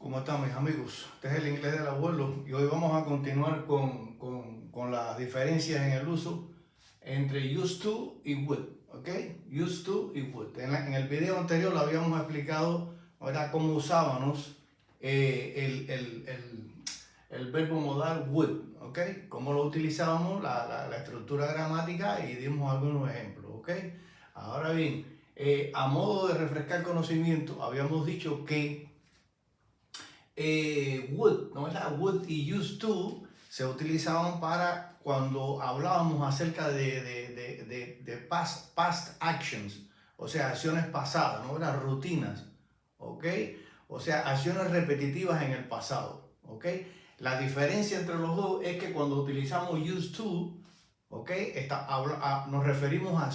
¿Cómo están mis amigos? Este es el inglés del abuelo y hoy vamos a continuar con las diferencias en el uso entre used to y would, ¿ok? Used to y would. En el video anterior lo habíamos explicado, ¿verdad? Cómo usábamos el verbo modal would, ¿ok? Cómo lo utilizábamos, la estructura gramática y dimos algunos ejemplos, ¿ok? Ahora bien, a modo de refrescar conocimiento, habíamos dicho que would, ¿no? La would y used to se utilizaban para cuando hablábamos acerca de past actions, o sea, acciones pasadas, ¿no? Las rutinas, ¿ok? O sea, acciones repetitivas en el pasado, ¿ok? La diferencia entre los dos es que cuando utilizamos used to, ¿ok? Nos referimos a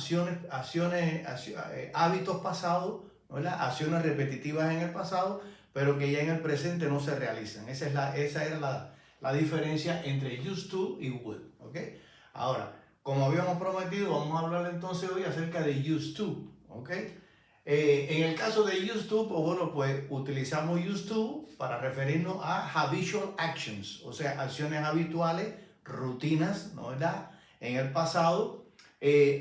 hábitos pasados, ¿verdad? Acciones repetitivas en el pasado, pero que ya en el presente no se realizan. Esa era la diferencia entre used to y would, ¿ok? Ahora, como habíamos prometido, vamos a hablar entonces hoy acerca de used to, ¿ok? En el caso de used to, pues bueno, pues utilizamos used to para referirnos a habitual actions, o sea, acciones habituales, rutinas, ¿no? ¿Verdad? En el pasado,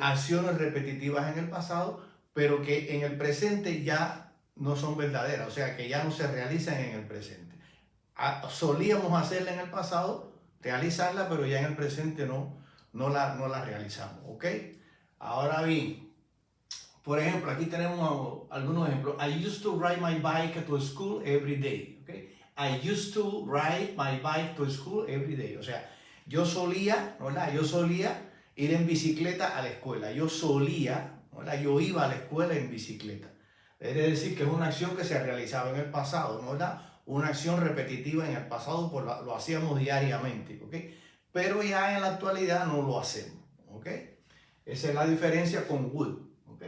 acciones repetitivas en el pasado, pero que en el presente ya no son verdaderas, o sea, que ya no se realizan en el presente. Solíamos hacerla en el pasado, realizarla, pero ya en el presente no la realizamos, ¿ok? Ahora bien, por ejemplo, aquí tenemos algunos ejemplos. I used to ride my bike to school every day, ¿ok? I used to ride my bike to school every day, o sea, yo solía, ¿verdad? Yo solía ir en bicicleta a la escuela, yo solía, ¿verdad? Yo iba a la escuela en bicicleta. Es decir, que es una acción que se realizaba en el pasado, ¿no? ¿Verdad? Una acción repetitiva en el pasado, pues lo hacíamos diariamente, ¿ok? Pero ya en la actualidad no lo hacemos, ¿ok? Esa es la diferencia con would, ¿ok?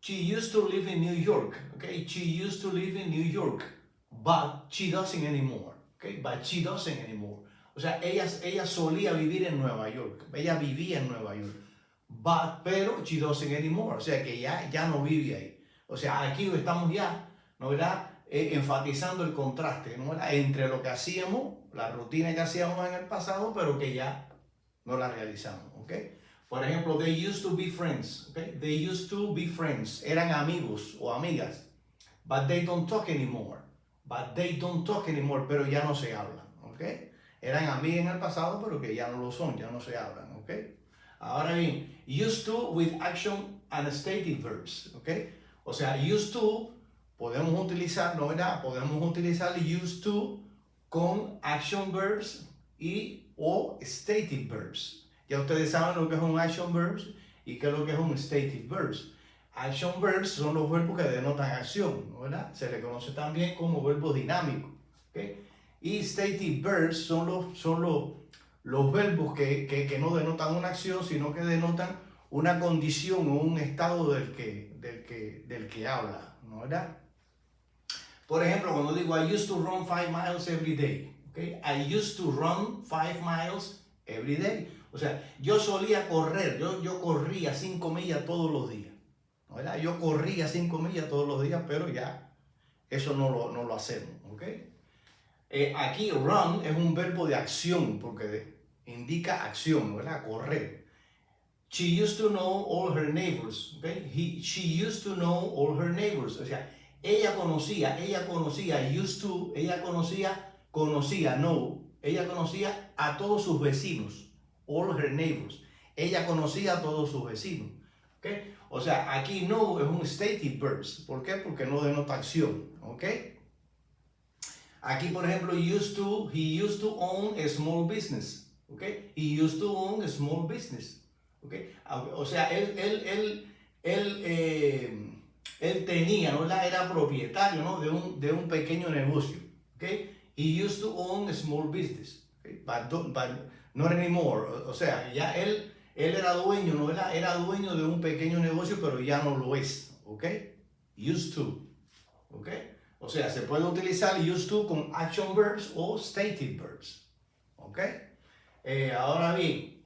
She used to live in New York, ¿ok? She used to live in New York, but she doesn't anymore, ¿ok? But she doesn't anymore. O sea, ella solía vivir en Nueva York, ella vivía en Nueva York, pero she doesn't anymore, o sea que ya no vive ahí. O sea, aquí estamos ya, ¿no verdad? Enfatizando el contraste, ¿no verdad? Entre lo que hacíamos, la rutina que hacíamos en el pasado, pero que ya no la realizamos, ¿ok? Por ejemplo, they used to be friends, ¿ok? They used to be friends, eran amigos o amigas, but they don't talk anymore, pero ya no se hablan, ¿ok? Eran amigas en el pasado, pero que ya no lo son, ya no se hablan, ¿ok? Ahora bien, used to with action and stative verbs, ¿ok? O sea, used to podemos utilizar, ¿no verdad? Podemos utilizar used to con action verbs o stative verbs. Ya ustedes saben lo que es un action verbs y qué es lo que es un stative verbs. Action verbs son los verbos que denotan acción, ¿no verdad? Se le conoce también como verbos dinámicos, ¿ok? Y stative verbs son los verbos que no denotan una acción, sino que denotan una condición o un estado del que habla, ¿no verdad? Por ejemplo, cuando digo I used to run 5 miles every day, ¿okay? I used to run 5 miles every day. O sea, yo solía correr, yo corría 5 millas todos los días, ¿no verdad? Yo corría 5 millas todos los días, pero ya eso no lo hacemos, ¿ok? Aquí run es un verbo de acción, porque indica acción, ¿verdad? Correr. She used to know all her neighbors, okay? She used to know all her neighbors, o sea, ella conocía, ella conocía a todos sus vecinos, all her neighbors, ella conocía a todos sus vecinos, ¿ok? O sea, aquí know es un stative verb, ¿por qué? Porque no denota acción, ¿ok? Aquí, por ejemplo, he used to own a small business, ¿ok? He used to own a small business, ¿ok? O sea, él tenía, ¿no? Era propietario, ¿no? de un pequeño negocio, ¿ok? He used to own a small business, ¿okay? But not anymore. O sea, ya él era dueño, ¿no? Era dueño de un pequeño negocio, pero ya no lo es, ¿ok? Used to, ¿ok? O sea, se puede utilizar used to con action verbs o stative verbs, ¿ok? Ahora bien,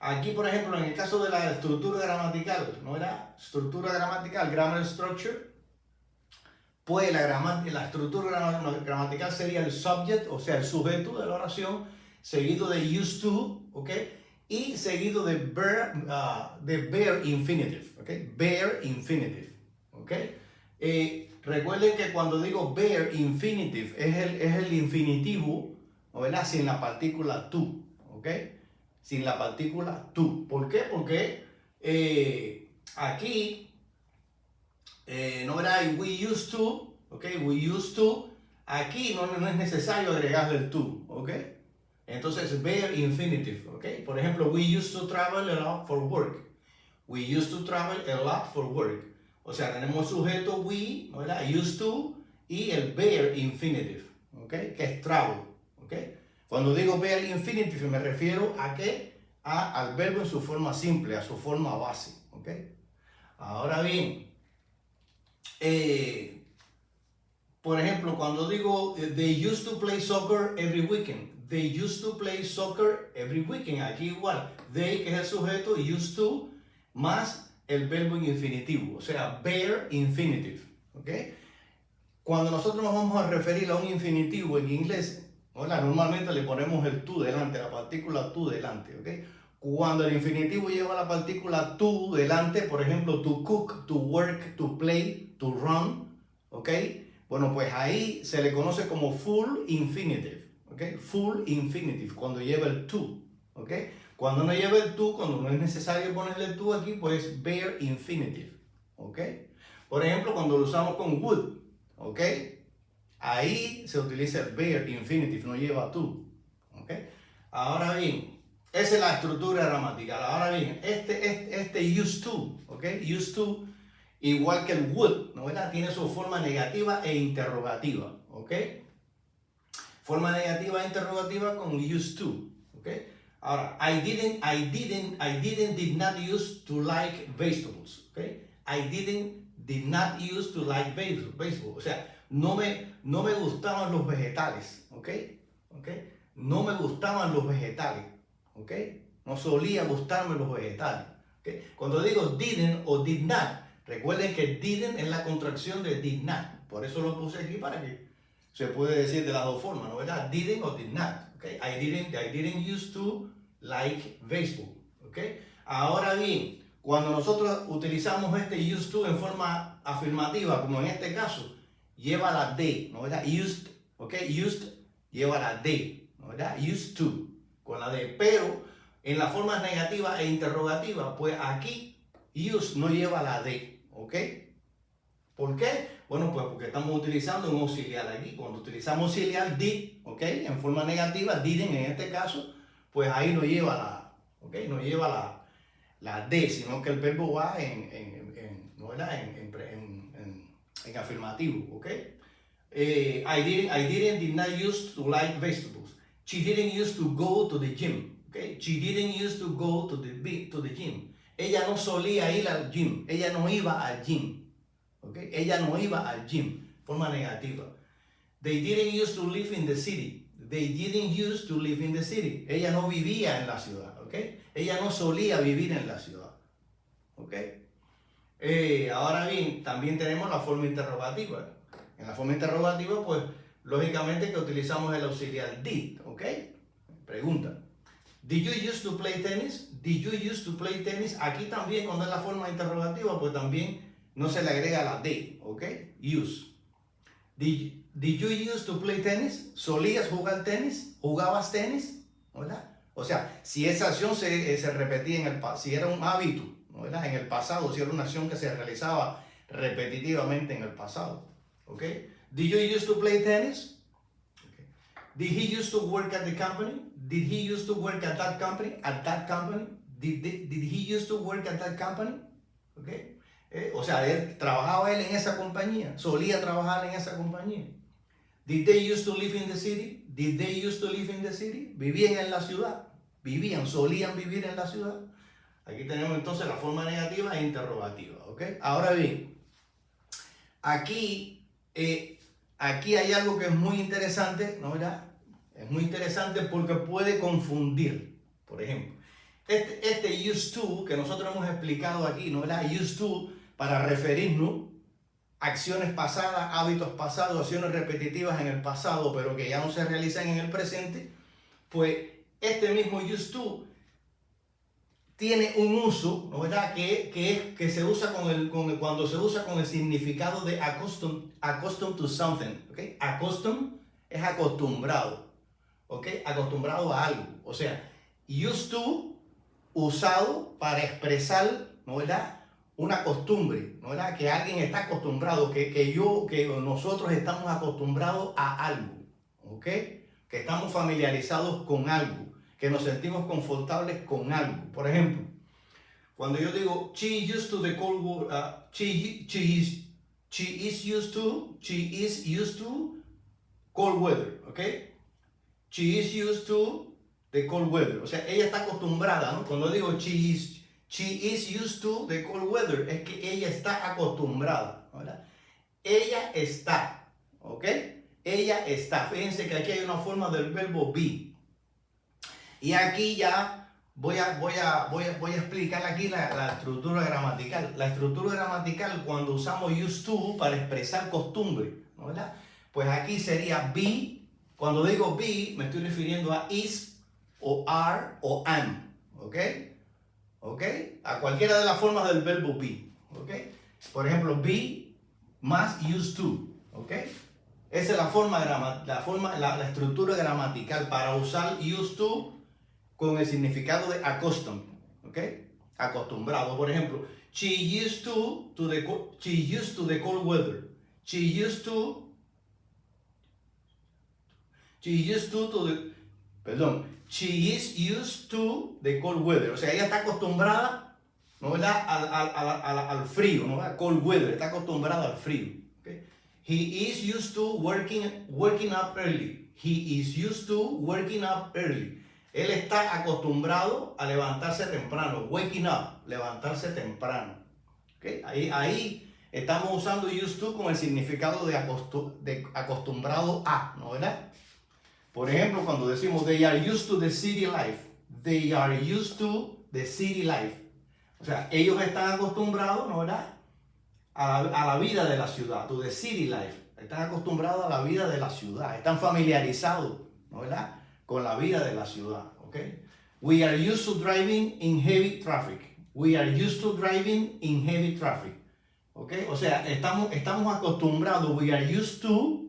aquí, por ejemplo, en el caso de la estructura gramatical, ¿no era? Estructura gramatical, grammar structure. pues la estructura gramatical sería el subject, o sea, el sujeto de la oración, seguido de used to, ¿ok? Y seguido de bare infinitive, ¿ok? Bare infinitive, ¿ok? Recuerden que cuando digo bare infinitive es el infinitivo, ¿verdad? Sin la partícula to, ¿ok? Sin la partícula to. ¿Por qué? Porque aquí, no era we used to, ¿ok? We used to, aquí no es necesario agregarle el to, ¿ok? Entonces, bare infinitive, ¿ok? Por ejemplo, we used to travel a lot for work. We used to travel a lot for work. O sea, tenemos sujeto we, ¿verdad? Used to y el bare infinitive, ¿ok? Que es travel, ¿ok? Cuando digo bare infinitive me refiero a qué? Al verbo en su forma simple, a su forma base, ¿ok? Ahora bien, por ejemplo, cuando digo they used to play soccer every weekend. They used to play soccer every weekend. Aquí igual, they, que es el sujeto, used to, más el verbo en infinitivo, o sea, bare infinitive, ¿ok? Cuando nosotros nos vamos a referir a un infinitivo en inglés, ¿verdad? Normalmente le ponemos el to delante, la partícula to delante, ¿ok? Cuando el infinitivo lleva la partícula to delante, por ejemplo, to cook, to work, to play, to run, ¿ok? Bueno, pues ahí se le conoce como full infinitive, ¿ok? Full infinitive, cuando lleva el to, ¿ok? Cuando no lleva el to, cuando no es necesario ponerle el to aquí, pues bare infinitive, ¿ok? Por ejemplo, cuando lo usamos con would, ¿ok? Ahí se utiliza el bare infinitive, no lleva to, ¿ok? Ahora bien, esa es la estructura gramatical. Ahora bien, este used to, ¿ok? Used to, igual que el would, ¿no? ¿Verdad? Tiene su forma negativa e interrogativa, ¿ok? Forma negativa e interrogativa con used to, ¿ok? Ahora, I did not use to like vegetables, ¿ok? Did not use to like vegetables, o sea, no me gustaban los vegetales, ¿ok? ¿Ok? No me gustaban los vegetales, ¿ok? No solía gustarme los vegetales, ¿ok? Cuando digo didn't o did not, recuerden que didn't es la contracción de did not, por eso lo puse aquí para que se puede decir de las dos formas, ¿no? ¿Verdad? Didn't o did not, ¿ok? I didn't used to like baseball, ¿ok? Ahora bien, cuando nosotros utilizamos este used to en forma afirmativa, como en este caso, lleva la de, ¿no? ¿Verdad? Used, ¿ok? Used lleva la de, ¿no? ¿Verdad? Used to, con la de, pero en la forma negativa e interrogativa, pues aquí used no lleva la de, ¿ok? ¿Por qué? Bueno, pues porque estamos utilizando un auxiliar aquí. Cuando utilizamos auxiliar did, ¿ok? En forma negativa, didn't en este caso, pues ahí no lleva la, ¿ok? No lleva la de, sino que el verbo va ¿no? en afirmativo, ¿ok? I did not used to like vegetables. She didn't used to go to the gym, ¿ok? She didn't used to go to the gym. Ella no solía ir al gym. Ella no iba al gym. ¿Okay? Ella no iba al gym, forma negativa. They didn't used to live in the city. They didn't used to live in the city. Ella no vivía en la ciudad, ¿ok? Ella no solía vivir en la ciudad, ¿ok? Ahora bien, también tenemos la forma interrogativa. En la forma interrogativa, pues, lógicamente que utilizamos el auxiliar did, ¿ok? Pregunta. Did you used to play tennis? Did you used to play tennis? Aquí también, cuando es la forma interrogativa, pues también no se le agrega la de, ¿ok? Use. Did you used to play tennis? ¿Solías jugar tenis? ¿Jugabas tenis? ¿Verdad? O sea, si esa acción se repetía en el pasado, si era un hábito, ¿verdad? En el pasado, si era una acción que se realizaba repetitivamente en el pasado, ¿ok? Did you used to play tennis? Okay. Did he used to work at the company? Did he used to work at that company? At that company? Did he used to work at that company? ¿Ok? O sea, trabajaba él en esa compañía, solía trabajar en esa compañía. Did they used to live in the city? Did they used to live in the city? Vivían en la ciudad, solían vivir en la ciudad. Aquí tenemos entonces la forma negativa e interrogativa, ¿ok? Ahora bien, aquí hay algo que es muy interesante, ¿no? ¿Verdad? Es muy interesante porque puede confundir, por ejemplo. Este used to que nosotros hemos explicado aquí, ¿no? ¿Verdad? Used to para referirnos acciones pasadas, hábitos pasados, acciones repetitivas en el pasado, pero que ya no se realizan en el presente, pues este mismo used to tiene un uso, ¿no? ¿Verdad? Que se usa cuando se usa con el significado de accustomed to something, ¿ok? Accustomed es acostumbrado, ¿ok? Acostumbrado a algo, o sea, used to usado para expresar, ¿no? ¿Verdad? Una costumbre, ¿no? ¿Verdad? Que alguien está acostumbrado, que nosotros estamos acostumbrados a algo, ¿ok? Que estamos familiarizados con algo, que nos sentimos confortables con algo. Por ejemplo, cuando yo digo she is used to cold weather, ¿ok? She is used to the cold weather. O sea, ella está acostumbrada, ¿no? Cuando digo she is used to the cold weather, es que ella está acostumbrada, ¿verdad? Ella está, ¿ok? Ella está. Fíjense que aquí hay una forma del verbo be. Y aquí ya voy a explicar aquí la estructura gramatical. La estructura gramatical, cuando usamos used to para expresar costumbre, ¿no? ¿Verdad? Pues aquí sería be. Cuando digo be, me estoy refiriendo a is, o are, o am, ¿ok? ¿Ok? A cualquiera de las formas del verbo be, ¿ok? Por ejemplo, be más used to, ¿ok? Esa es la estructura gramatical para usar used to con el significado de accustomed, ¿ok? Acostumbrado. Por ejemplo, she used to the cold weather. She used to she is used to the cold weather. O sea, ella está acostumbrada, ¿no? ¿Verdad? Al frío, ¿no? Cold weather, está acostumbrada al frío. ¿Okay? He is used to working up early. He is used to working up early. Él está acostumbrado a levantarse temprano. Waking up, levantarse temprano. ¿Okay? Ahí estamos usando used to con el significado de acostumbrado a, ¿no? ¿Verdad? Por ejemplo, cuando decimos they are used to the city life, they are used to the city life. O sea, ellos están acostumbrados, ¿no? ¿Verdad? A la vida de la ciudad, to the city life. Están acostumbrados a la vida de la ciudad, están familiarizados, ¿no? ¿Verdad? Con la vida de la ciudad, ¿ok? We are used to driving in heavy traffic. We are used to driving in heavy traffic. ¿Ok? O sea, estamos acostumbrados, we are used to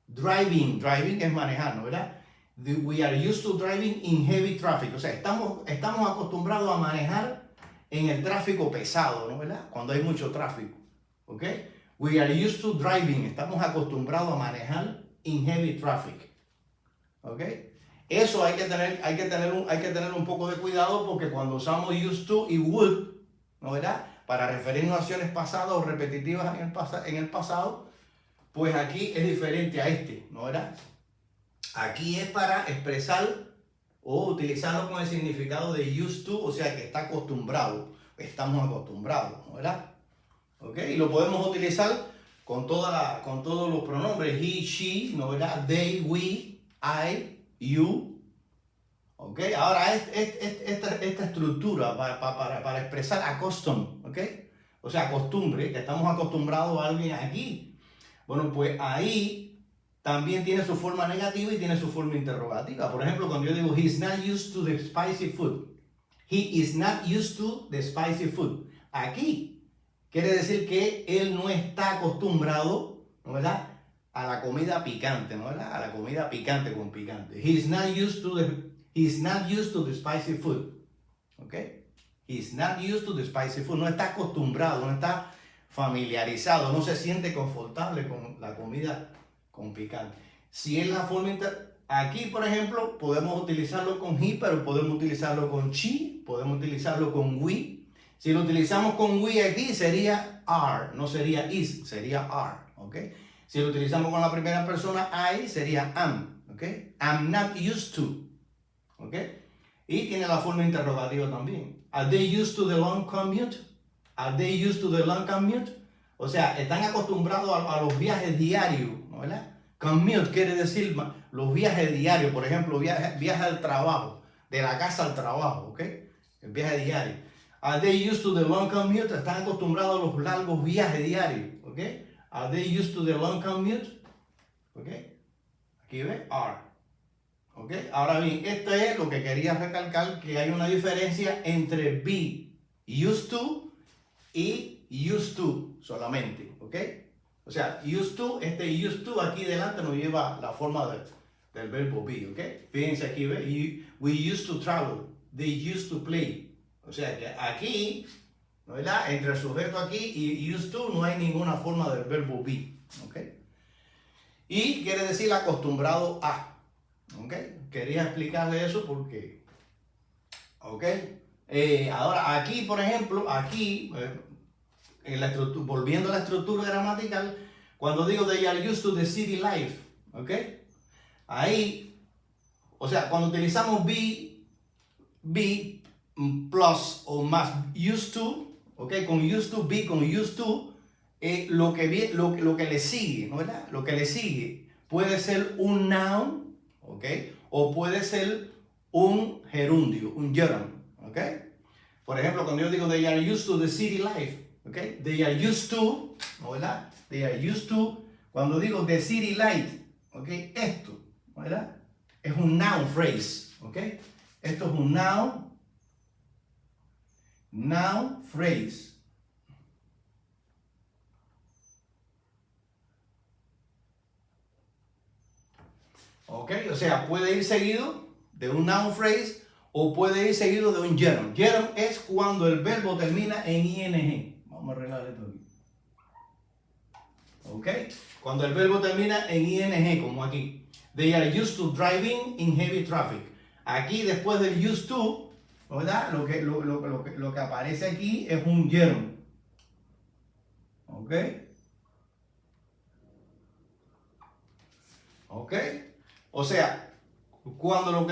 driving es manejar, ¿no? ¿Verdad? We are used to driving in heavy traffic. O sea, estamos acostumbrados a manejar en el tráfico pesado, ¿no? ¿Verdad? Cuando hay mucho tráfico. ¿Ok? We are used to driving. Estamos acostumbrados a manejar in heavy traffic. ¿Ok? Eso hay que tener un poco de cuidado, porque cuando usamos used to y would, ¿no? ¿Verdad? Para referirnos a acciones pasadas o repetitivas en el pasado, pues aquí es diferente a este, ¿no? ¿Verdad? Aquí es para expresar o utilizarlo con el significado de used to, o sea que está acostumbrado, estamos acostumbrados, ¿no? ¿Verdad? ¿Ok? Y lo podemos utilizar con todos los pronombres, he, she, ¿no? ¿Verdad? They, we, I, you. ¿Ok? Ahora esta estructura para expresar accustomed, ¿ok? O sea, costumbre, que estamos acostumbrados a alguien aquí. Bueno, pues ahí también tiene su forma negativa y tiene su forma interrogativa. Por ejemplo, cuando yo digo, he's not used to the spicy food. He is not used to the spicy food. Aquí quiere decir que él no está acostumbrado, ¿no? ¿Verdad? A la comida picante, ¿no? ¿Verdad? A la comida picante con picante. He's not used to the spicy food. ¿Ok? He's not used to the spicy food. No está acostumbrado, no está familiarizado, no se siente confortable con la comida con picante. Si es la forma aquí, por ejemplo, podemos utilizarlo con he, pero podemos utilizarlo con she, podemos utilizarlo con we. Si lo utilizamos con we aquí, sería are, no sería is, sería are, ¿ok? Si lo utilizamos con la primera persona, I, sería am, ¿ok? I'm not used to, ¿ok? Y tiene la forma interrogativa también. Are they used to the long commute? Are they used to the long commute? O sea, están acostumbrados a los viajes diarios, ¿no? ¿Verdad? Commute quiere decir los viajes diarios, por ejemplo, viaje al trabajo, de la casa al trabajo, ¿ok? El viaje diario. Are they used to the long commute? Están acostumbrados a los largos viajes diarios, ¿ok? Are they used to the long commute? ¿Ok? Aquí ve, are. ¿Ok? Ahora bien, esto es lo que quería recalcar, que hay una diferencia entre be used to y used to solamente. ¿Ok? O sea, used to, used to aquí delante nos lleva la forma del verbo be. ¿Ok? Fíjense aquí, ve, we used to travel, they used to play. O sea que aquí, ¿verdad? Entre el sujeto aquí y used to no hay ninguna forma del verbo be. ¿Ok? Y quiere decir acostumbrado a. ¿Ok? Quería explicarle eso porque. ¿Ok? Ahora, aquí, por ejemplo, aquí, en la volviendo a la estructura gramatical, cuando digo they are used to the city life, ¿ok? Ahí, o sea, cuando utilizamos be plus o más used to, ¿ok? Con used to, be con used to, lo que le sigue, ¿no? ¿Verdad? Lo que le sigue puede ser un noun, ¿ok? O puede ser un gerundio, un gerund, ¿ok? Por ejemplo, cuando yo digo they are used to the city life, ¿ok? They are used to, ¿no? ¿Verdad? They are used to, cuando digo the city life, ¿ok? Esto, ¿verdad? Es un noun phrase, ¿ok? Esto es un noun phrase. ¿Ok? O sea, puede ir seguido de un noun phrase o puede ir seguido de un gerund. Gerund es cuando el verbo termina en ing. Vamos a arreglar esto aquí. ¿Ok? Cuando el verbo termina en ing, como aquí. They are used to driving in heavy traffic. Aquí, después del used to, ¿verdad? Lo que aparece aquí es un gerund. ¿Ok? ¿Ok? O sea, cuando lo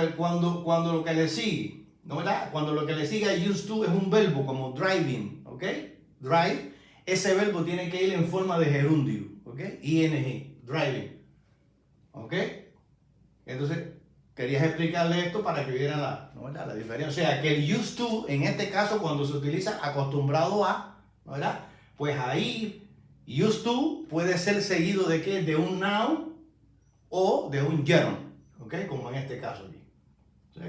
que le sigue, ¿no? ¿Verdad? Cuando lo que le sigue a used to es un verbo como driving, ¿ok? Drive, ese verbo tiene que ir en forma de gerundio, ¿ok? ing, driving, ¿ok? Entonces, quería explicarle esto para que vieran la diferencia. O sea, que el used to, en este caso, cuando se utiliza acostumbrado a, ¿verdad? Pues ahí, used to puede ser seguido de ¿qué? De un noun o de un gerund, ¿ok? Como en este caso aquí. ¿Sí?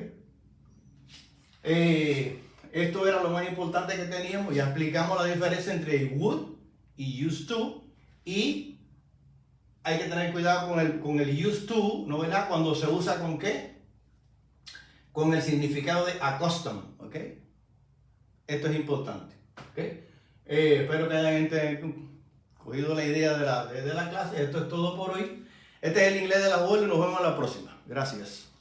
Esto era lo más importante que teníamos. Ya explicamos la diferencia entre would y used to. Y hay que tener cuidado con el used to, ¿no? ¿Verdad? Cuando se usa con ¿qué? Con el significado de accustom, ¿ok? Esto es importante, ¿ok? Espero que hayan cogido la idea de la clase. Esto es todo por hoy. Este es el inglés de la web y nos vemos en la próxima. Gracias.